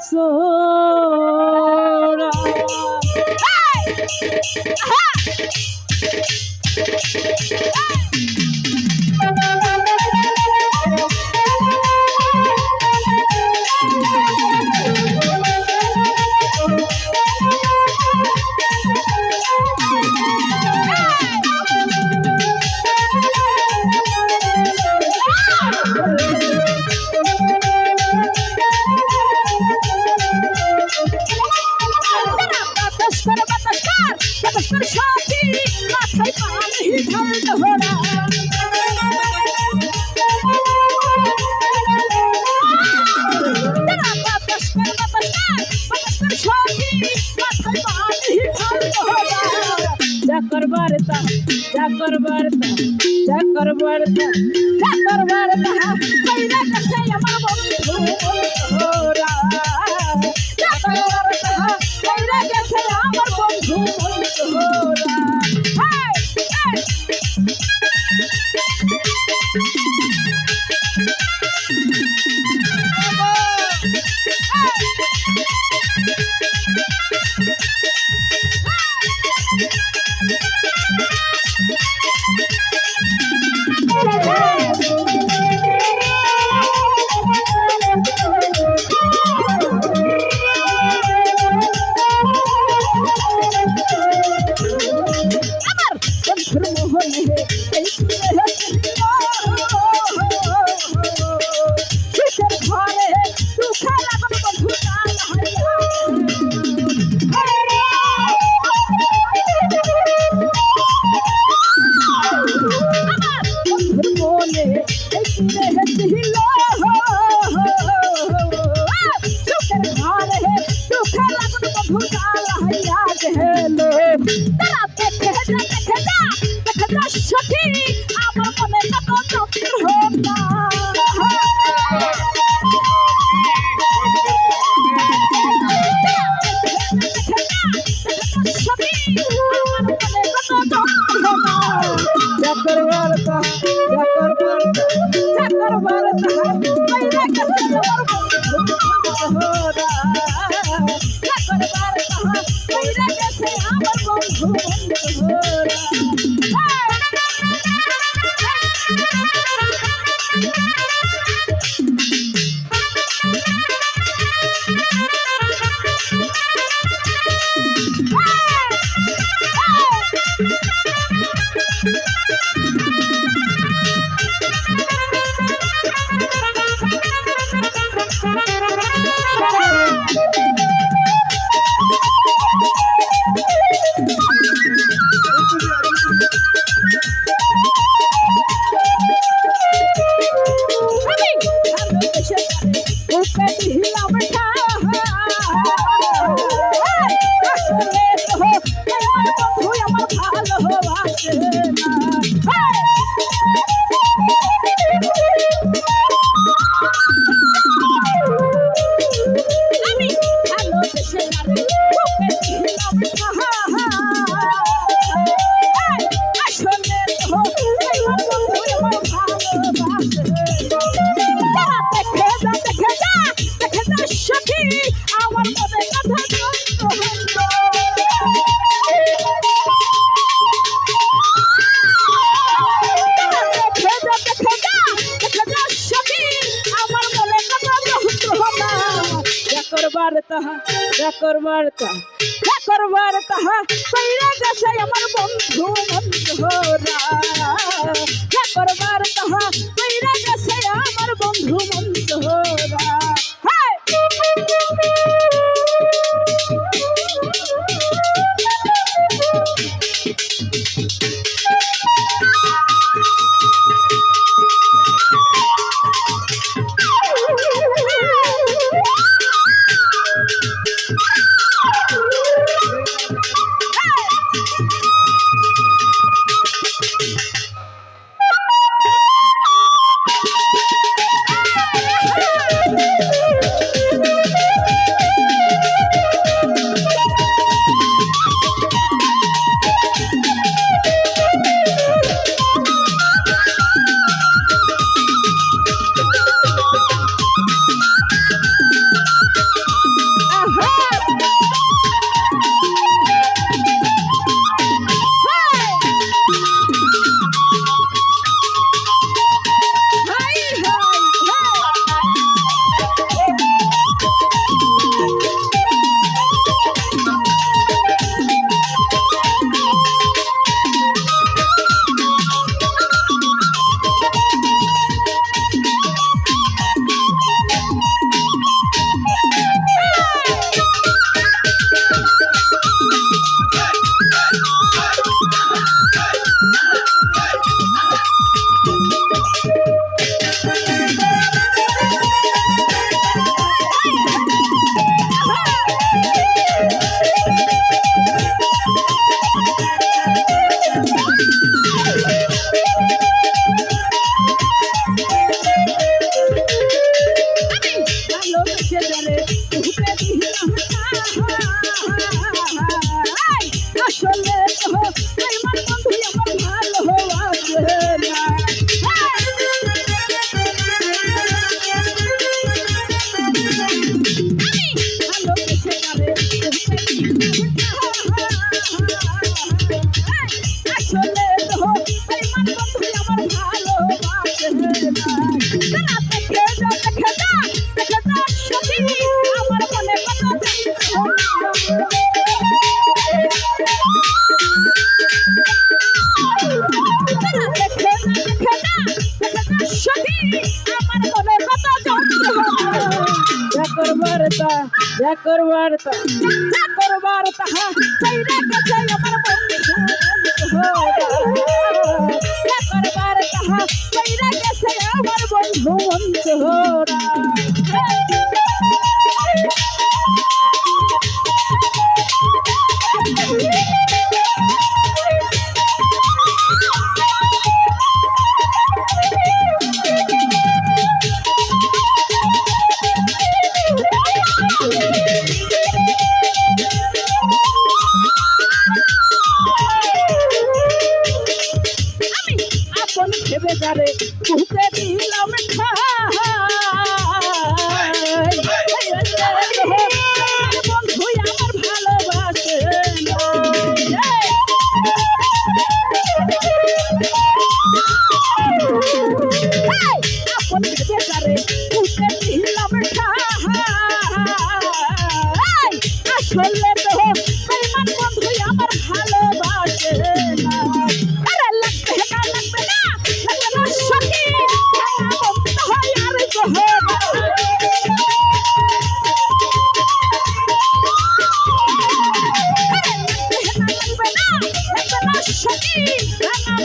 সোরা Jakar barta, jakar barta, jakar barta, jakar barta. Kaila kasay amar bondhu ora. Jakar barta, kaila kasay amar bondhu ora. Hey, hey. jakar barta, kaila kasay amar bondhu ora. Jakar barta, kaila kasay amar bondhu ora. Hey! আমার মনে কত যন্ত্রণা করবার তা করবার তা করবার তাহা চাইরা গেছে আমার বন্ধু করবার তাহা চাইরা গেছে আমার বন্ধু বন্ধুরা ভেবে যারে বুকে দিলাম বন্ধু আমার ভালোবাসে আপন ভেবে যারে বুকে দিলাম আসলে তো বেঈমান বন্ধু আমার ভালোবাসে না আরে লাগবে না লাগবে না সখী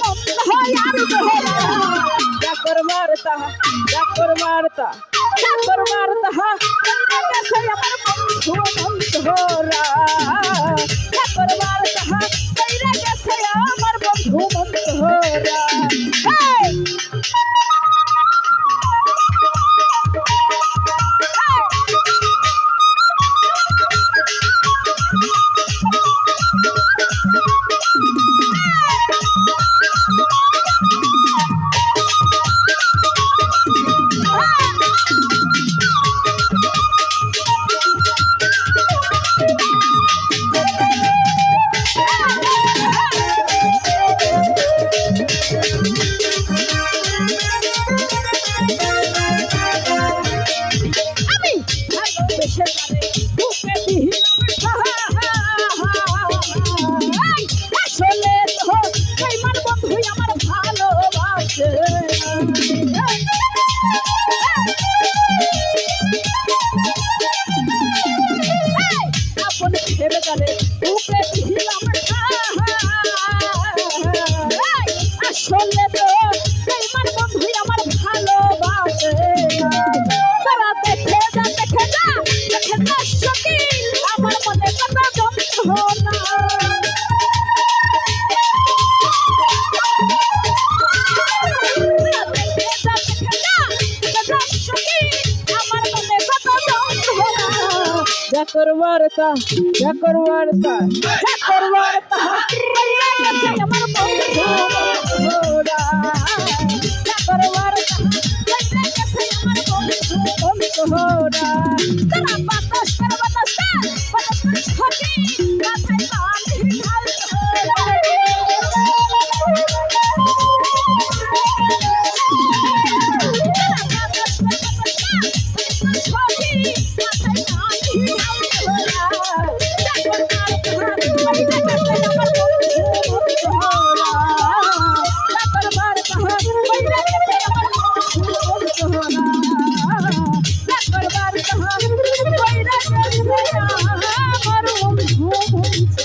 বন্ধু হয় আর করবারতা করবারতা করবারতা গেছে আমার বন্ধু বন্ধুরা করবারতা কইরা গেছে আমার বন্ধু বন্ধুরা আসলে তো বেঈমান বন্ধু আমার ভালোবাসে তারা দেখে যা সখী আমার মনে কত যন্ত্রণা করবারতা করবারতা করবারতা আমার বন্ধু বন্ধুরা করবারতা আমার বন্ধু বন্ধুরা তারা বাতাস করে বাতাস করে সখী মাথায় বাঁধি ঢাল আমার